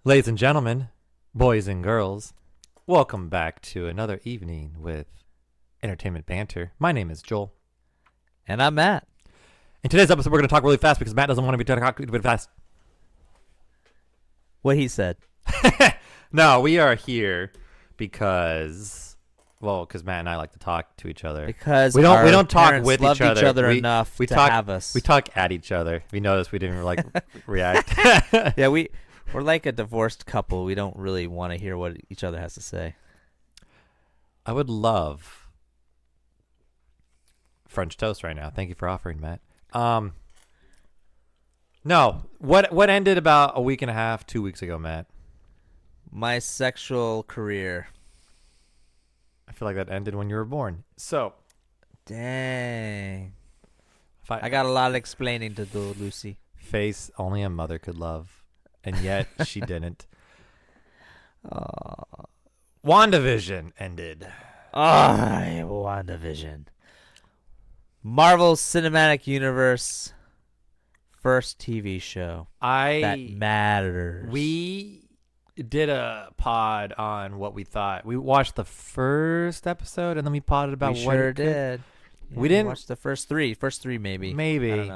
Ladies and gentlemen, boys and girls, welcome back to another evening with Entertainment Banter. My name is Joel. And I'm Matt. In today's episode, we're going to talk really fast because Matt doesn't want to be talking really fast. What he said. No, we are here because Matt and I like to talk to each other. Because we don't talk parents with loved each other. enough to talk, have us. We talk at each other. If you notice, we didn't react. Yeah, we're like a divorced couple. We don't really want to hear what each other has to say. I would love French toast right now. Thank you for offering, Matt. No. What ended about a week and a half, 2 weeks ago, Matt? My sexual career. I feel like that ended when you were born. So, Dang. if I got a lot of explaining to do, Lucy. face only a mother could love, and yet she didn't. WandaVision ended. WandaVision. Marvel Cinematic Universe first TV show that matters. We did a pod on what we thought. We watched the first episode, and then we podded about we what sure it could. did. Yeah, We didn't watch the first three maybe. Maybe. I don't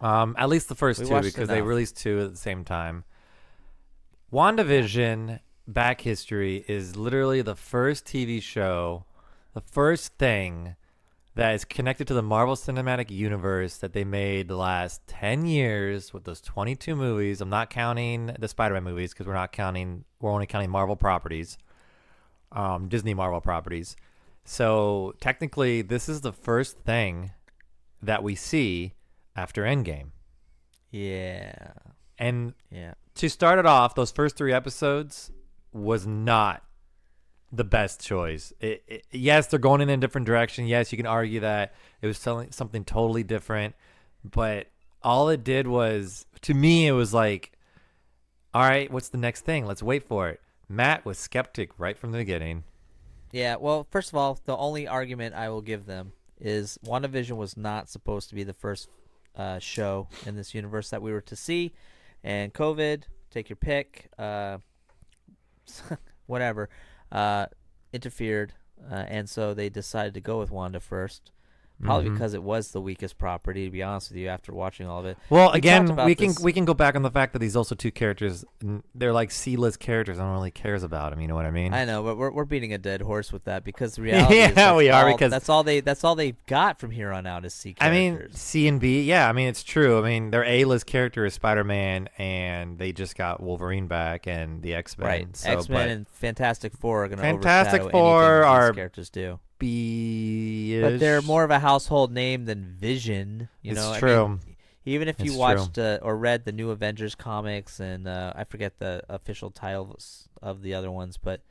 know. At least the first We two, watched because they enough. released two at the same time. WandaVision back history is literally the first TV show, the first thing that is connected to the Marvel Cinematic Universe that they made the last 10 years with those 22 movies. I'm not counting the Spider-Man movies because we're only counting Marvel properties, Disney Marvel properties. So technically, this is the first thing that we see after Endgame. Yeah. And Yeah. to start it off, those first 3 episodes was not the best choice. Yes, they're going in a different direction. Yes, you can argue that it was telling something totally different. But all it did was, to me, it was like, all right, what's the next thing? Let's wait for it. Matt was skeptic right from the beginning. Yeah, well, first of all, the only argument I will give them is WandaVision was not supposed to be the first show in this universe that we were to see. And COVID, take your pick, whatever, interfered. And so they decided to go with Wanda first. Probably because it was the weakest property, to be honest with you, after watching all of it. Well, We again, talked about we can this- we can go back on the fact that these also two characters, they're like C-list characters. No one really cares about them. You know what I mean? I know, but we're beating a dead horse with that because the reality is Yeah, we are, because that's all they got from here on out is C I characters. mean, C and B, yeah. I mean, it's true. I mean, their A-list character is Spider-Man, and they just got Wolverine back and the X-Men. Right, So, X-Men and Fantastic Four are going to Fantastic overshadow Four anything are these characters do. B-ish. But they're more of a household name than Vision. You know, It's I true. mean, even if you It's watched or read the new Avengers comics, and I forget the official titles of the other ones, but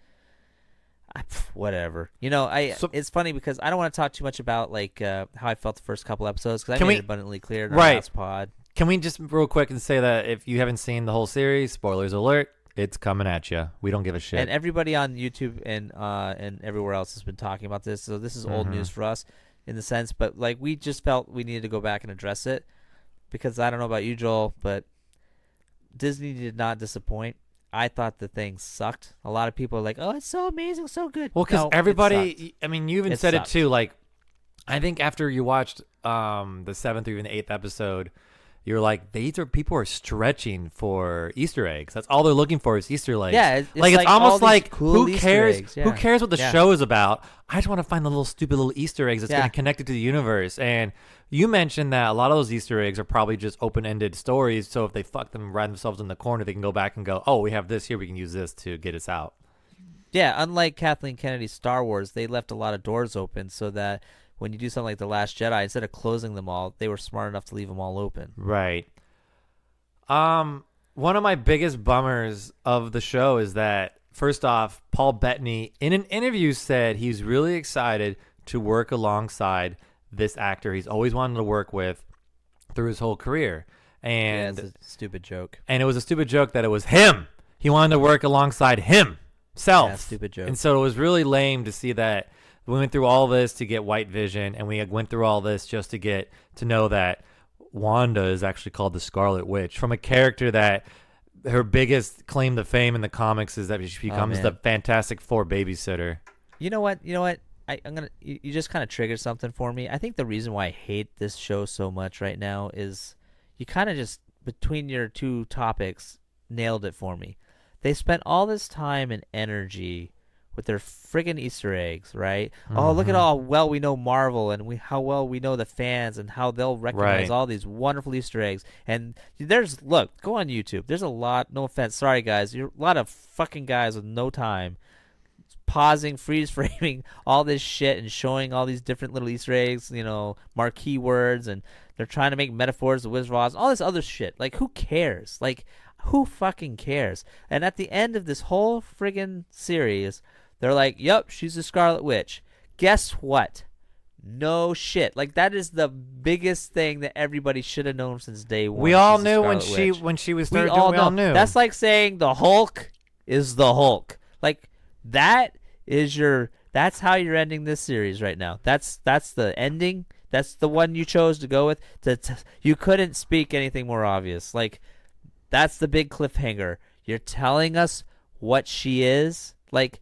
whatever. You know, it's funny because I don't want to talk too much about like how I felt the first couple episodes because I made it abundantly clear in our last pod. Can we just real quick and say that if you haven't seen the whole series, spoilers alert, it's coming at you. We don't give a shit. And everybody on YouTube and everywhere else has been talking about this, so this is old news for us in the sense. But like, we just felt we needed to go back and address it because I don't know about you, Joel, but Disney did not disappoint. I thought the thing sucked. A lot of people are like, "Oh, it's so amazing, so good." Well, because No, everybody, I mean, you even said sucked. it too. Like, I think after you watched the 7th or even the 8th episode, you're like, people are stretching for Easter eggs. That's all they're looking for is Easter eggs. Yeah, it's like it's like all almost these like cool who Easter cares? eggs, yeah. Who cares what the Yeah. show is about? I just want to find the little stupid little Easter eggs that's Yeah. going to connect it to the universe. And you mentioned that a lot of those Easter eggs are probably just open-ended stories. So if they fuck them right themselves in the corner, they can go back and go, oh, we have this here. We can use this to get us out. Yeah, unlike Kathleen Kennedy's Star Wars, they left a lot of doors open so that when you do something like The Last Jedi, instead of closing them all, they were smart enough to leave them all open. Right. One of my biggest bummers of the show is that, first off, Paul Bettany in an interview said he's really excited to work alongside this actor he's always wanted to work with through his whole career. And yeah, it's a stupid joke. And it was a stupid joke that it was him. He wanted to work alongside himself. Yeah, stupid joke. And so it was really lame to see that we went through all this to get White Vision, and we went through all this just to get to know that Wanda is actually called the Scarlet Witch, from a character that her biggest claim to fame in the comics is that she Oh becomes the man. Fantastic Four babysitter. You know what? You know what? I'm gonna. You just kind of triggered something for me. I think the reason why I hate this show so much right now is you kind of just between your two topics nailed it for me. They spent all this time and energy with their friggin' Easter eggs, right? Oh, look at Mm-hmm. how well we know Marvel and how well we know the fans and how they'll recognize Right. all these wonderful Easter eggs. And there's look, go on YouTube. There's a lot. No offense, sorry guys, you're a lot of fucking guys with no time pausing, freeze framing all this shit and showing all these different little Easter eggs, marquee words, and they're trying to make metaphors of Wizard of Oz, all this other shit. Like, who cares? Like, who fucking cares? And at the end of this whole friggin' series, they're like, "Yep, she's a Scarlet Witch." Guess what? No shit. Like, that is the biggest thing that everybody should have known since day one. We all She's a knew when Scarlet she Witch. when she was We started all doing. We know. all knew. That's like saying the Hulk is the Hulk. Like, that is your. That's how you're ending this series right now. That's the ending. That's the one you chose to go with. You couldn't speak anything more obvious. Like, that's the big cliffhanger. You're telling us what she is. Like,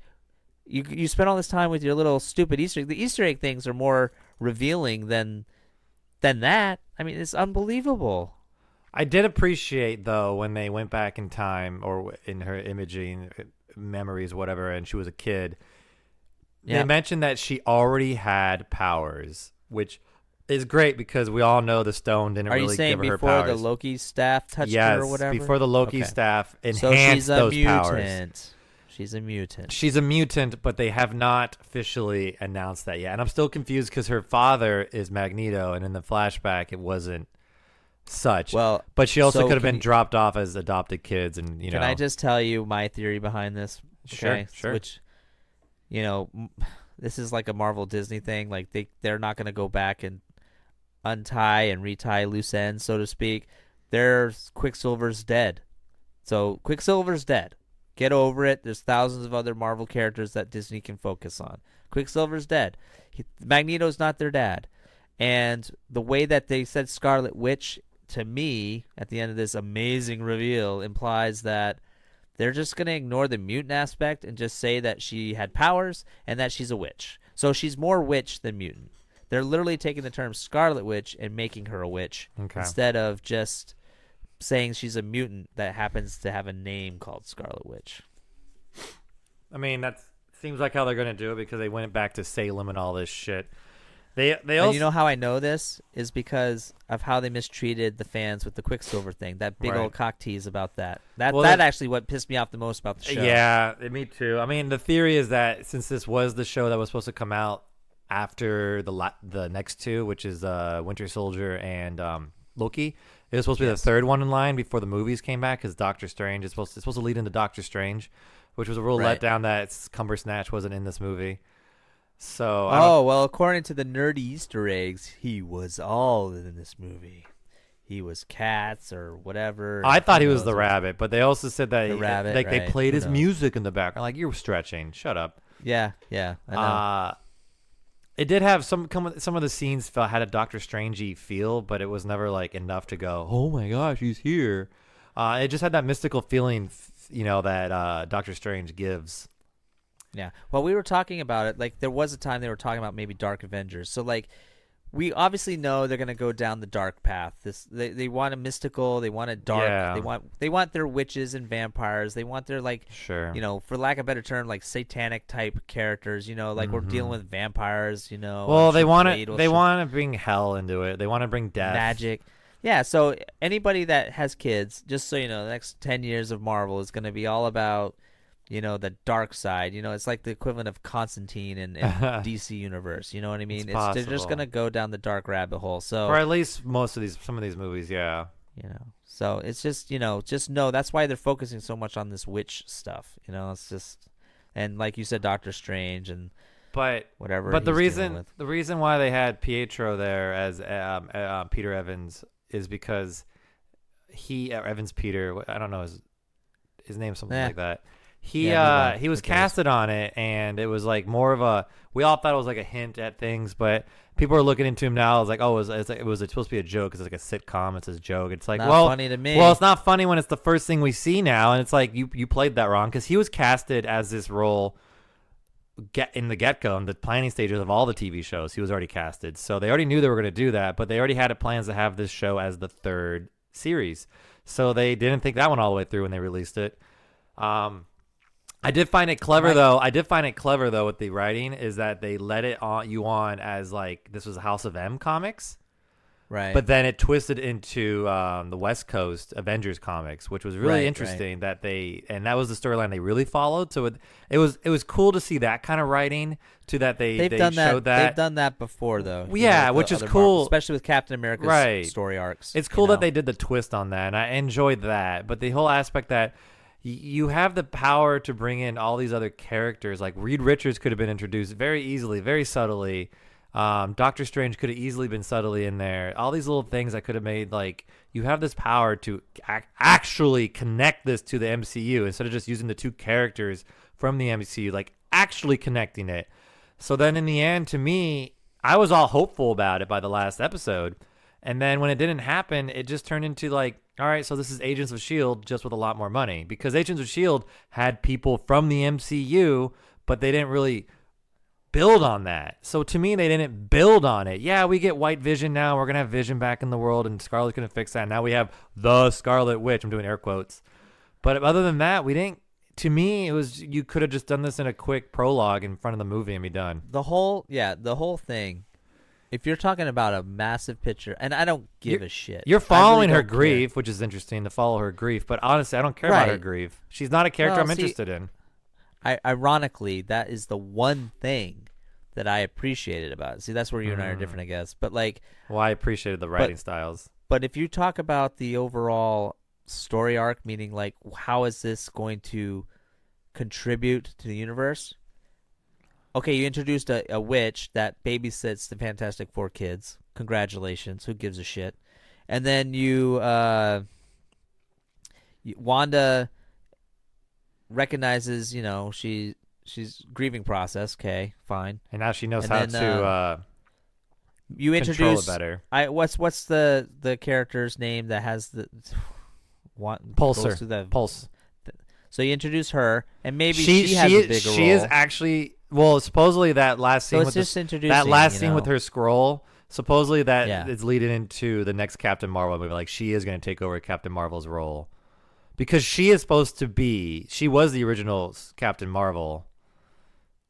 you spent all this time with your little stupid Easter egg. The Easter egg things are more revealing than that. I mean, it's unbelievable. I did appreciate though when they went back in time or in her imaging memories, whatever, and she was a kid. They Yeah. mentioned that she already had powers, which is great because we all know the stone didn't Are you really saying give her before powers. the Loki staff touched Yes, her or whatever? before the Loki Okay. staff enhanced So she's a those mutant. powers. She's a mutant. She's a mutant, but they have not officially announced that yet. And I'm still confused because her father is Magneto, and in the flashback, it wasn't such. Well, But she also so could have can been you- dropped off as adopted kids, and Can I just tell you my theory behind this? Sure, Okay? sure. Which, this is like a Marvel Disney thing. Like they're not gonna go back and untie and retie loose ends, so to speak. There's Quicksilver's dead. So Quicksilver's dead. Get over it. There's thousands of other Marvel characters that Disney can focus on. Quicksilver's dead. Magneto's not their dad. And the way that they said Scarlet Witch to me at the end of this amazing reveal implies that they're just going to ignore the mutant aspect and just say that she had powers and that she's a witch. So she's more witch than mutant. They're literally taking the term Scarlet Witch and making her a witch Okay. instead of just saying she's a mutant that happens to have a name called Scarlet Witch. I mean, that seems like how they're going to do it because they went back to Salem and all this shit. They And also you know how I know this is because of how they mistreated the fans with the Quicksilver thing. That big Right. old cock tease about that. That Well, that that- actually what pissed me off the most about the show. Yeah, me too. I mean, the theory is that since this was the show that was supposed to come out after the next two, which is Winter Soldier and Loki, it was supposed to be the third one in line before the movies came back because Doctor Strange is supposed to lead into Doctor Strange, which was a real Right. letdown that Cumbersnatch wasn't in this movie. So I don't- Oh, well, according to the nerdy Easter eggs, he was all in this movie. He was cats or whatever. I thought he Who was the knows? rabbit, but they also said that The rabbit, like they right. played Who his knows? music in the background. Like, you're stretching. Shut up. Yeah, I know. It did have some of the scenes had a Doctor Strangey feel, but it was never like enough to go, oh my gosh, he's here. It just had that mystical feeling, that Doctor Strange gives. Yeah. Well, we were talking about it. Like, there was a time they were talking about maybe Dark Avengers. So, like, we obviously know they're gonna go down the dark path. They want a mystical. They want a dark. Yeah. They want their witches and vampires. They want their Sure. for lack of a better term, like satanic type characters. Like we're dealing with vampires. Well, they and want Blade to will they shoot want to bring hell into it. They want to bring death. magic. Yeah. So anybody that has kids, just so you know, the next 10 years of Marvel is gonna be all about the dark side. It's like the equivalent of Constantine in DC Universe. You know what I mean? It's They're just possible. gonna go down the dark rabbit hole. So Or at least some of these movies, yeah. so it's just just know that's why they're focusing so much on this witch stuff. It's just, and like you said, Doctor Strange and But whatever. But he's dealing with. the reason why they had Pietro there as Peter Evans is because Evans Peter, I don't know his name, something Eh. like that. he Yeah, move on. he was Who cares? casted on it, and it was like more of a. We all thought it was like a hint at things, but people are looking into him now. It's like, oh, it was supposed to be a joke because it's like a sitcom. It's a joke. It's like, Not well, funny to me. well, it's not funny when it's the first thing we see now, and it's like you played that wrong because he was casted as this role. In the get-go, in the planning stages of all the TV shows, he was already casted. So they already knew they were going to do that, but they already had plans to have this show as the third series. So they didn't think that one all the way through when they released it. I did find it clever though. I did find it clever though with the writing is that they let it on as like this was a House of M comics. Right. But then it twisted into the West Coast Avengers comics, which was really interesting. That that was the storyline they really followed. So it was cool to see that kind of writing. To that they showed that they've done that before though. Yeah, which is cool, especially with Captain America's story arcs. It's cool that they did the twist on that, and I enjoyed that. But the whole aspect that you have the power to bring in all these other characters, like Reed Richards could have been introduced very easily, very subtly. Doctor Strange could have easily been subtly in there. All these little things that could have made, like, you have this power to actually connect this to the MCU instead of just using the two characters from the MCU, like actually connecting it. So then in the end, to me, I was all hopeful about it by the last episode. And then when it didn't happen, it just turned into like, all right, so this is Agents of S.H.I.E.L.D. just with a lot more money. Because Agents of S.H.I.E.L.D. had people from the MCU, but they didn't really build on that. So to me, they didn't build on it. Yeah, we get White Vision now. We're going to have Vision back in the world, and Scarlet's going to fix that. Now we have the Scarlet Witch. I'm doing air quotes. But other than that, we didn't. To me, it was you could have just done this in a quick prologue in front of the movie and be done. The whole thing. If you're talking about a massive picture, and I don't give a shit. You're following really her grief, which is interesting to follow her grief. But honestly, I don't care about her grief. She's not a character I'm interested in. Ironically, that is the one thing that I appreciated about it. See, that's where you and I are different, I guess. But like, well, I appreciated the writing styles. But if you talk about the overall story arc, meaning like how is this going to contribute to the universe? Okay, you introduced a witch that babysits the Fantastic Four kids. Congratulations. Who gives a shit? And then Wanda recognizes, she's grieving process. Okay, fine. And now she knows how to you control introduce it better. What's the character's name that has the Pulsar. Pulse. So you introduce her, and maybe she has a bigger role. She is actually supposedly that last scene with her scroll. Supposedly that is leading into the next Captain Marvel movie. Like she is going to take over Captain Marvel's role because she is supposed to be. She was the original Captain Marvel.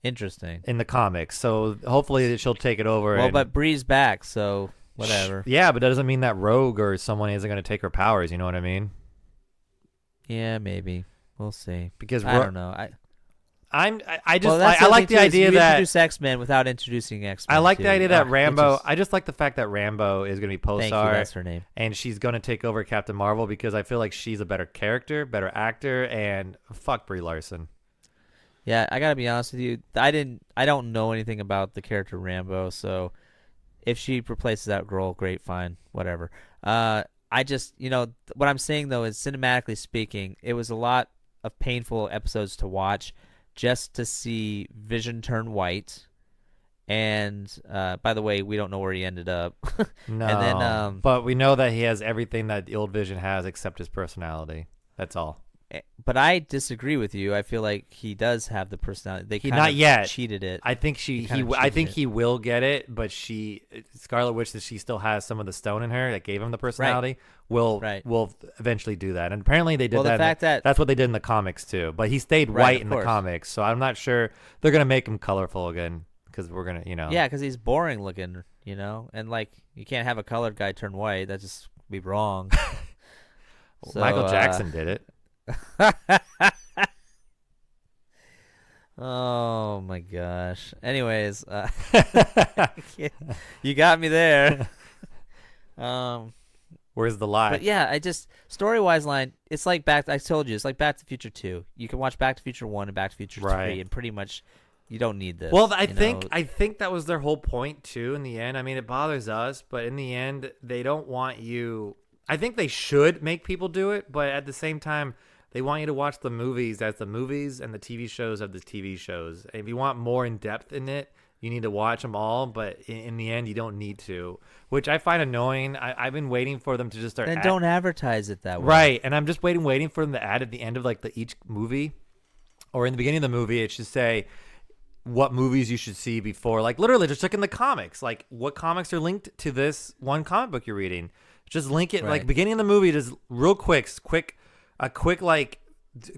Interesting. In the comics, so hopefully she'll take it over. Well, but Bree's back, so whatever. Yeah, but that doesn't mean that Rogue or someone isn't going to take her powers. You know what I mean? Yeah, maybe. We'll see. Because I don't know. I like the idea that introduce X-Men without introducing X-Men. I like the idea that Rambo. I just like the fact that Rambo is going to be Pulsar. Thank you, that's her name. And she's going to take over Captain Marvel because I feel like she's a better character, better actor, and fuck Brie Larson. Yeah, I gotta be honest with you. I don't know anything about the character Rambo, so if she replaces that role, great, fine, whatever. I just, what I'm saying though is, cinematically speaking, it was a lot of painful episodes to watch just to see Vision turn white. And by the way, we don't know where he ended up. No, and then, but we know that he has everything that the old Vision has except his personality. That's all. But I disagree with you. I feel like he does have the personality. They not yet cheated it. I think he will get it, but Scarlet Witch, that she still has some of the stone in her that gave him the personality, will eventually do that. And apparently they did that. That's what they did in the comics too. But he stayed white in the comics, so I'm not sure they're gonna make him colorful again because we're gonna, Yeah, because he's boring looking, and like you can't have a colored guy turn white. That just be wrong. So, Michael Jackson did it. Oh my gosh. Anyways, you got me there. Where's the lie? But yeah, I just story-wise line. It's like I told you, it's like Back to the Future 2. You can watch Back to the Future 1 and Back to the Future 3, and pretty much you don't need this. Well, I think that was their whole point too. In the end, I mean, it bothers us, but in the end, they don't want you. I think they should make people do it, but at the same time, They want you to watch the movies as the movies and the TV shows of the TV shows. And if you want more in depth in it, you need to watch them all. But in the end, you don't need to, which I find annoying. I've been waiting for them to just start. Then don't advertise it that way. Right, and I'm just waiting for them to add at the end of like each movie, or in the beginning of the movie, it should say what movies you should see before. Like literally, just look in the comics, like what comics are linked to this one comic book you're reading. Just link it, like beginning of the movie, just real quick, a quick like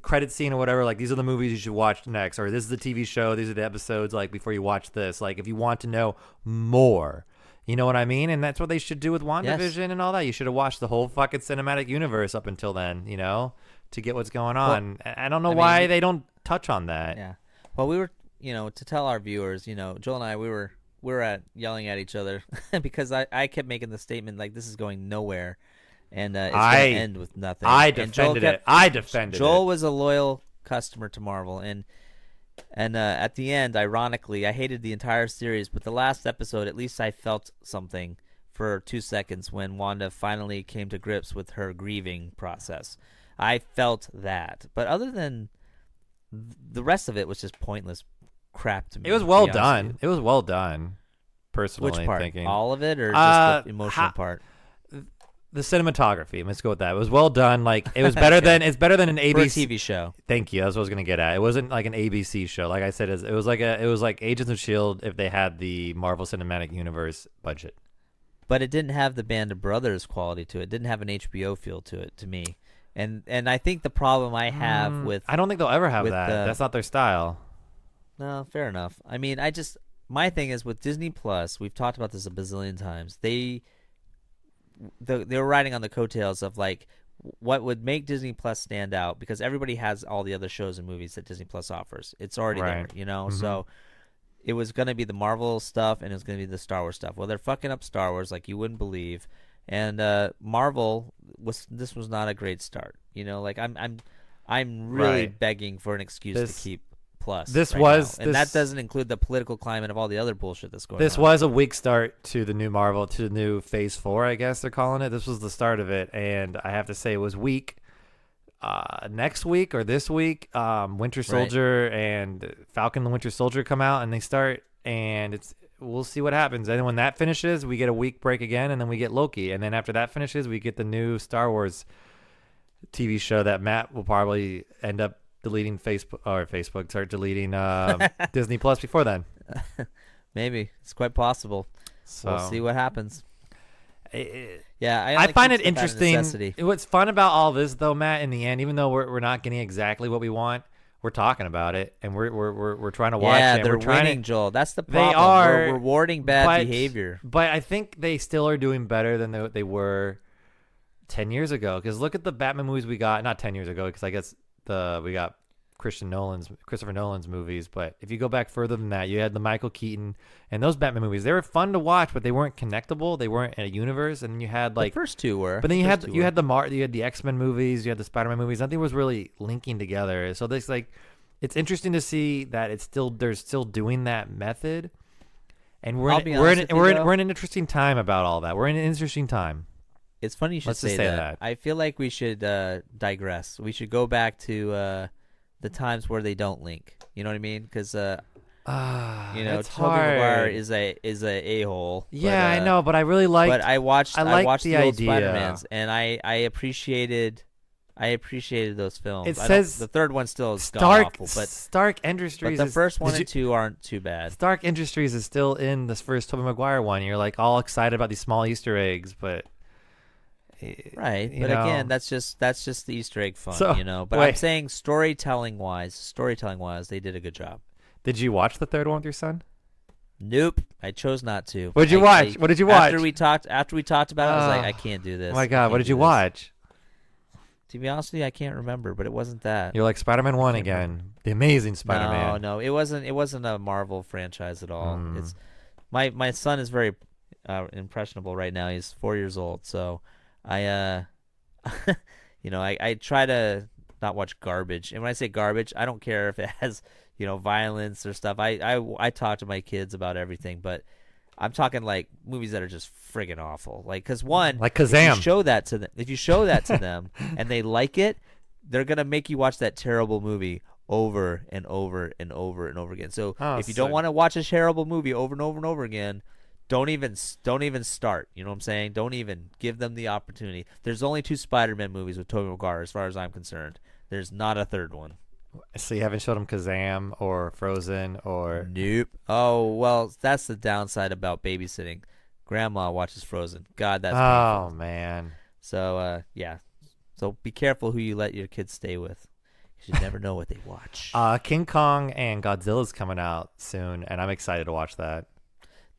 credit scene or whatever. Like these are the movies you should watch next, or this is the TV show. These are the episodes. Like before you watch this, like if you want to know more. You know what I mean? And that's what they should do with WandaVision and all that. You should have watched the whole fucking cinematic universe up until then, you know, to get what's going on. Well, I don't know why they don't touch on that. Yeah. Well, we were, to tell our viewers, Joel and I, we were at yelling at each other because I kept making the statement like this is going nowhere, and it's going to end with nothing. I defended it. Joel was a loyal customer to Marvel, and at the end, ironically, I hated the entire series, but the last episode, at least I felt something for 2 seconds when Wanda finally came to grips with her grieving process. I felt that. But other than the rest of it was just pointless crap to me. It was well done. It was well done, personally. Which part? Thinking. All of it or just the emotional part? The cinematography. Let's go with that. It was well done. Like it was better than an ABC for a TV show. Thank you. That's what I was gonna get at. It wasn't like an ABC show. Like I said, it was like Agents of Shield if they had the Marvel Cinematic Universe budget. But it didn't have the Band of Brothers quality to it. It didn't have an HBO feel to it, to me. And I think the problem I have with I don't think they'll ever have that. That's not their style. No, fair enough. I mean, my thing is with Disney Plus. We've talked about this a bazillion times. They were riding on the coattails of like what would make Disney Plus stand out because everybody has all the other shows and movies that Disney Plus offers. It's already there, Mm-hmm. So it was going to be the Marvel stuff and it was going to be the Star Wars stuff. Well, they're fucking up Star Wars like you wouldn't believe, and Marvel was not a great start. Like I'm really begging for an excuse to keep Plus. That doesn't include the political climate of all the other bullshit that's going on. This was a weak start to the new Marvel, to the new Phase 4, I guess they're calling it. This was the start of it, and I have to say it was weak. Next week or this week, Winter Soldier and Falcon the Winter Soldier come out, and they start, and we'll see what happens. And then when that finishes, we get a week break again, and then we get Loki. And then after that finishes, we get the new Star Wars TV show that Matt will probably end up deleting start deleting Disney Plus before then. Maybe. It's quite possible. So we'll see what happens. I find it interesting. What's fun about all this, though, Matt, in the end, even though we're not getting exactly what we want, we're talking about it, and we're trying to watch it. Yeah, they're winning, Joel. That's the problem. They are. We're rewarding bad behavior. But I think they still are doing better than they were 10 years ago. Because look at the Batman movies we got. Not 10 years ago, because I guess we got Christopher Nolan's movies, but if you go back further than that, you had the Michael Keaton and those Batman movies. They were fun to watch, but they weren't connectable. They weren't in a universe. And you had like the first two were, but then you had the X-Men movies, you had the Spider-Man movies. Nothing was really linking together. So this it's interesting to see that they're still doing that method. And we're in an interesting time about all that. We're in an interesting time. It's funny you should say that. I feel like we should digress. We should go back to the times where they don't link. You know what I mean? Because Tobey Maguire is a a-hole. Yeah, I know, but I really liked. But I watched the old idea. Spider-Mans, and I appreciated those films. It says the third one still is awful, but Stark Industries. But the first one and two aren't too bad. Stark Industries is still in this first Tobey Maguire one. You're like all excited about these small Easter eggs, but. Right, but again, that's just the Easter egg fun, But I'm saying storytelling wise, they did a good job. Did you watch the third one with your son? Nope, I chose not to. What did you watch? What did you watch? After we talked about it, I was like, I can't do this. Oh my God, what did you watch? To be honest with you, I can't remember, but it wasn't that. You're like Spider-Man 1 again, the Amazing Spider-Man. No, it wasn't a Marvel franchise at all. It's my son is very impressionable right now. He's 4 years old, so. I try to not watch garbage, and when I say garbage, I don't care if it has violence or stuff. I talk to my kids about everything, but I'm talking like movies that are just friggin' awful. Like, cause one, like Kazam. If you show that to them, and they like it, they're gonna make you watch that terrible movie over and over and over and over again. So if you don't want to watch a terrible movie over and over and over again, don't even start. You know what I'm saying? Don't even give them the opportunity. There's only 2 Spider-Man movies with Tobey Maguire, as far as I'm concerned. There's not a third one. So you haven't showed them Kazam or Frozen or Nope. Oh well, that's the downside about babysitting. Grandma watches Frozen. God, that's painful. Man. So yeah. So be careful who you let your kids stay with. You should never know what they watch. King Kong and Godzilla's coming out soon, and I'm excited to watch that.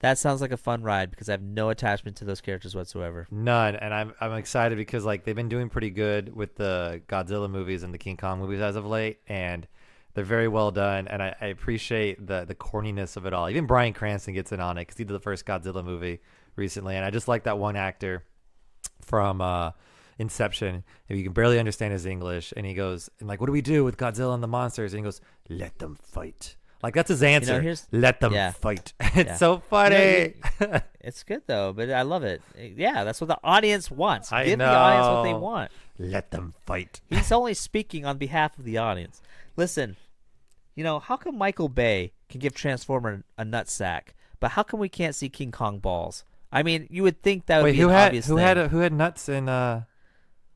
That sounds like a fun ride because I have no attachment to those characters whatsoever. None, and I'm excited because like they've been doing pretty good with the Godzilla movies and the King Kong movies as of late, and they're very well done. And I appreciate the corniness of it all. Even Bryan Cranston gets in on it because he did the first Godzilla movie recently, and I just like that one actor from Inception. And you can barely understand his English, and he goes, and like, what do we do with Godzilla and the monsters? And he goes, let them fight. Like, that's his answer. Let them fight. It's so funny. It's good, though, but I love it. Yeah, that's what the audience wants. Give the audience what they want. Let them fight. He's only speaking on behalf of the audience. Listen, how come Michael Bay can give Transformer a nutsack, but how come we can't see King Kong balls? I mean, you would think that would be an obvious thing. Who had nuts in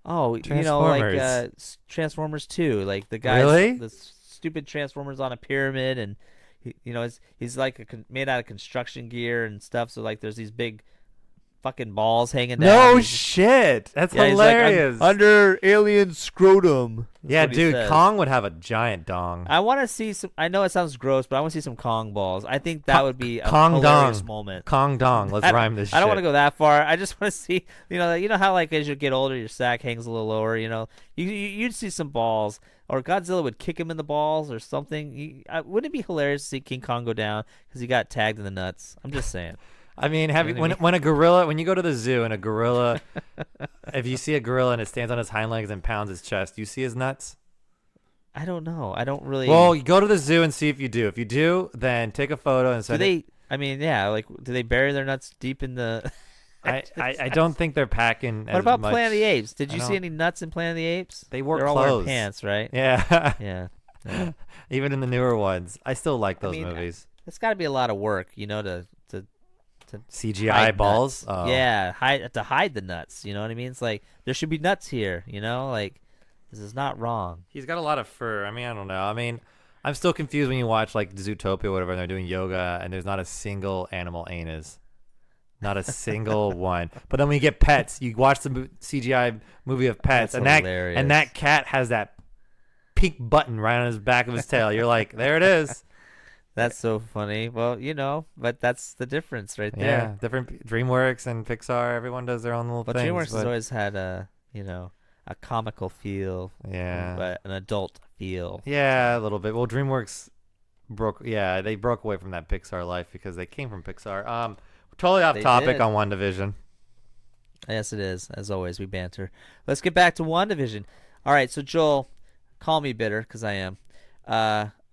Transformers? Like Transformers 2. Like the guys, really? The stupid Transformers on a pyramid, and he's like made out of construction gear and stuff. So like, there's these big fucking balls hanging down. No shit, that's hilarious. Like, under alien scrotum. Yeah, dude, Kong would have a giant dong. I want to see some. I know it sounds gross, but I want to see some Kong balls. I think that would be a Kong hilarious dong. moment. Kong dong. Let's rhyme this shit. I don't want to go that far. I just want to see, you know how like as you get older, your sack hangs a little lower. You'd see some balls, or Godzilla would kick him in the balls or something. Wouldn't it be hilarious to see King Kong go down because he got tagged in the nuts? I'm just saying. I mean, when you go to the zoo and a gorilla, if you see a gorilla and it stands on his hind legs and pounds his chest, do you see his nuts? I don't know. I don't really. Well, you go to the zoo and see if you do. If you do, then take a photo and send it. I mean, yeah. Like, do they bury their nuts deep in the? I don't think they're packing. What about Planet of the Apes? Did you see any nuts in Planet of the Apes? They wore They're clothes. all wearing pants, right? Yeah. Yeah. Even in the newer ones, I still like those movies. It's got to be a lot of work, to CGI balls. Oh. Yeah, to hide the nuts. You know what I mean? It's like there should be nuts here. Like this is not wrong. He's got a lot of fur. I mean, I don't know. I mean, I'm still confused when you watch like Zootopia or whatever, and they're doing yoga, and there's not a single animal anus. Not a single one. But then when you get Pets, you watch the CGI movie of Pets, That's hilarious. and that cat has that pink button right on his back of his tail. You're like, there it is. That's so funny. Well, but that's the difference right there. Yeah, different DreamWorks and Pixar. Everyone does their own little things. DreamWorks has always had a comical feel. Yeah. But an adult feel. Yeah, a little bit. Well, DreamWorks they broke away from that Pixar life because they came from Pixar. Totally off topic on WandaVision. Yes, it is. As always, we banter. Let's get back to WandaVision. All right, so Joel, call me bitter because I am.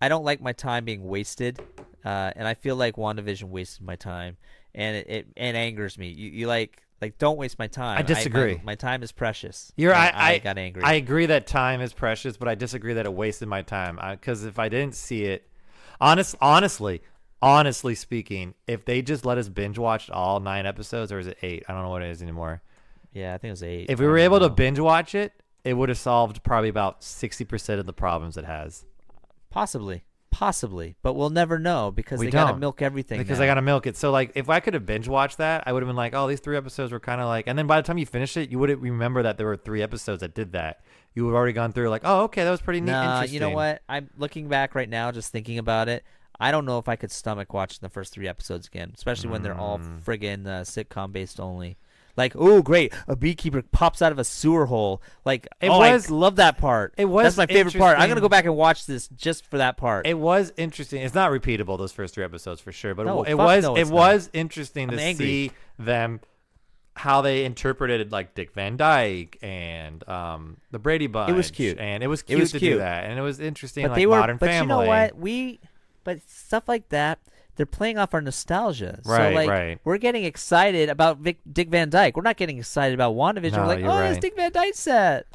I don't like my time being wasted, and I feel like WandaVision wasted my time, and it angers me. You like don't waste my time. I disagree. My time is precious. I got angry. I agree that time is precious, but I disagree that it wasted my time. Because if I didn't see it, honestly speaking, if they just let us binge watch all 9 episodes, or is it 8? I don't know what it is anymore. Yeah, I think it was 8. If we were able to binge watch it, it would have solved probably about 60% of the problems it has. Possibly, but we'll never know because they gotta milk everything. Because now. I gotta milk it. So like, if I could have binge watched that, I would have been like, oh, these 3 episodes were kind of like. And then by the time you finish it, you wouldn't remember that there were 3 episodes that did that. You would have already gone through like, oh, okay, that was pretty neat. Interesting. You know what? I'm looking back right now, just thinking about it. I don't know if I could stomach watching the first 3 episodes again, especially when they're all friggin' sitcom based only. Like, oh, great, a beekeeper pops out of a sewer hole. Like, I love that part. That's my favorite part. I'm going to go back and watch this just for that part. It was interesting. It's not repeatable, those first 3 episodes, for sure. But it was interesting to see them, how they interpreted, like, Dick Van Dyke and the Brady Bunch. It was cute. And it was cute to do that. And it was interesting, but like Modern Family. But you know what? But stuff like that, they're playing off our nostalgia. Right. We're getting excited about Dick Van Dyke. We're not getting excited about WandaVision. No, we're like, you're right. There's Dick Van Dyke set.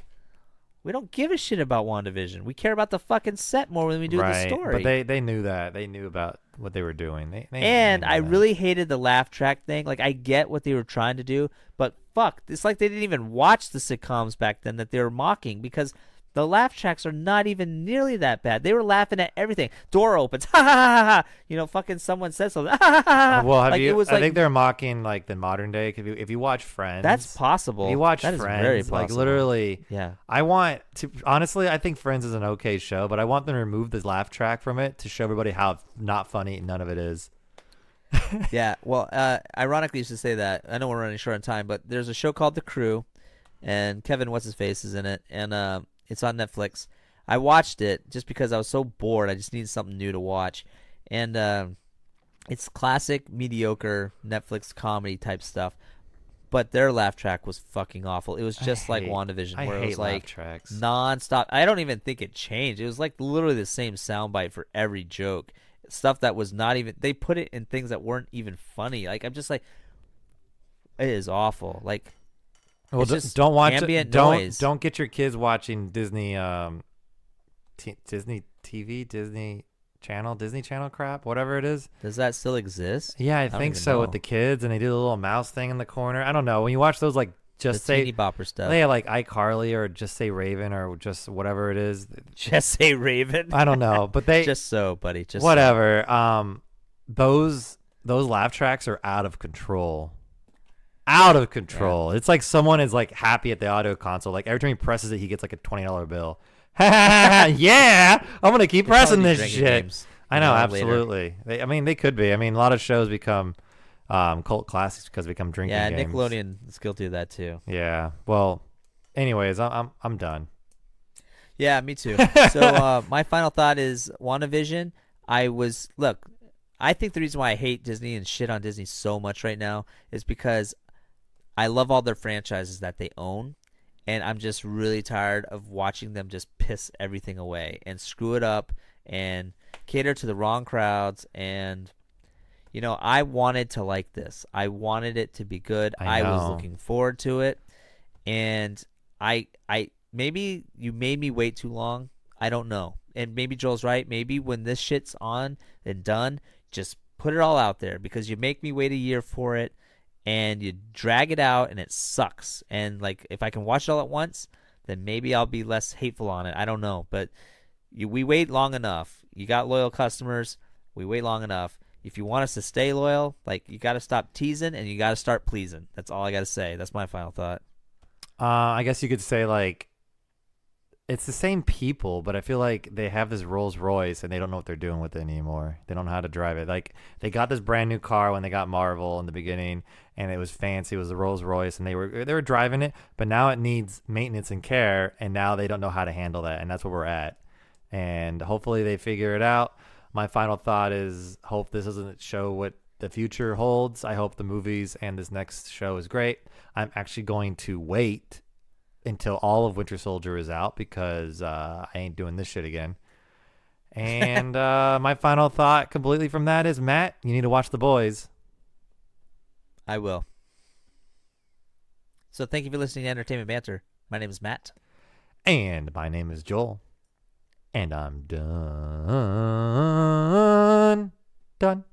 We don't give a shit about WandaVision. We care about the fucking set more than we do the Right. story. But they knew that. They knew about what they were doing. And knew I that. really hated the laugh track thing. Like, I get what they were trying to do, but fuck, it's like they didn't even watch the sitcoms back then that they were mocking, because the laugh tracks are not even nearly that bad. They were laughing at everything. Door opens, ha ha ha ha. You know, fucking someone says something, ha ha ha ha. Well, have Like, you? it was I like, think they're mocking like the modern day. If you watch Friends, that's possible. If you watch That is Friends, very like possible. literally, Yeah. I want to honestly. I think Friends is an okay show, but I want them to remove the laugh track from it to show everybody how not funny none of it is. Yeah. Well, ironically, you should say that. I know we're running short on time, but there's a show called The Crew, and Kevin, what's his face, is in it, and it's on Netflix. I watched it just because I was so bored. I just needed something new to watch, and it's classic mediocre Netflix comedy type stuff. But their laugh track was fucking awful. It was just like WandaVision, where it was like tracks. nonstop. I don't even think it changed. It was like literally the same soundbite for every joke. Stuff that was not even. They put it in things that weren't even funny. Like, I'm just like, it is awful. Like, Well, it's just don't watch ambient it. Don't noise. don't get your kids watching Disney Disney TV, Disney Channel crap, whatever it is. Does that still exist? Yeah, I don't think even so know. with the kids, and they do the little mouse thing in the corner. I don't know. When you watch those, like The teeny bopper stuff. they have like iCarly or Just Say Raven or just whatever it is. Just say Raven. I don't know, but they Just so, buddy. Just whatever. Those laugh tracks are out of control. Out of control. It's like someone is like happy at the audio console. Like every time he presses it, he gets like a $20 bill. Yeah, I'm gonna keep So. They'll pressing probably be this drinking shit. games, I know, later. absolutely. They could be. I mean, a lot of shows become cult classics because they become drinking Yeah, games. Nickelodeon is guilty of that too. Yeah. Well, anyways, I'm done. Yeah, me too. So my final thought is WandaVision. I think the reason why I hate Disney and shit on Disney so much right now is because I love all their franchises that they own, and I'm just really tired of watching them just piss everything away and screw it up and cater to the wrong crowds. And you know, I wanted to like this. I wanted it to be good. I was know. looking forward to it, and I maybe you made me wait too long. I don't know. And maybe Joel's right. Maybe when this shit's on and done, just put it all out there, because you make me wait a year for it and you drag it out and it sucks. And like, if I can watch it all at once, then maybe I'll be less hateful on it. I don't know. But we wait long enough. You got loyal customers. We wait long enough. If you want us to stay loyal, like, you got to stop teasing and you got to start pleasing. That's all I got to say. That's my final thought. I guess you could say like it's the same people, but I feel like they have this Rolls Royce and they don't know what they're doing with it anymore. They don't know how to drive it. Like, they got this brand new car when they got Marvel in the beginning, and it was fancy. It was the Rolls Royce, and they were driving it, but now it needs maintenance and care, and now they don't know how to handle that, and that's where we're at. And hopefully they figure it out. My final thought is, hope this doesn't show what the future holds. I hope the movies and this next show is great. I'm actually going to wait until all of Winter Soldier is out, because I ain't doing this shit again. And my final thought completely from that is, Matt, you need to watch The Boys. I will. So thank you for listening to Entertainment Banter. My name is Matt. And my name is Joel. And I'm done. Done.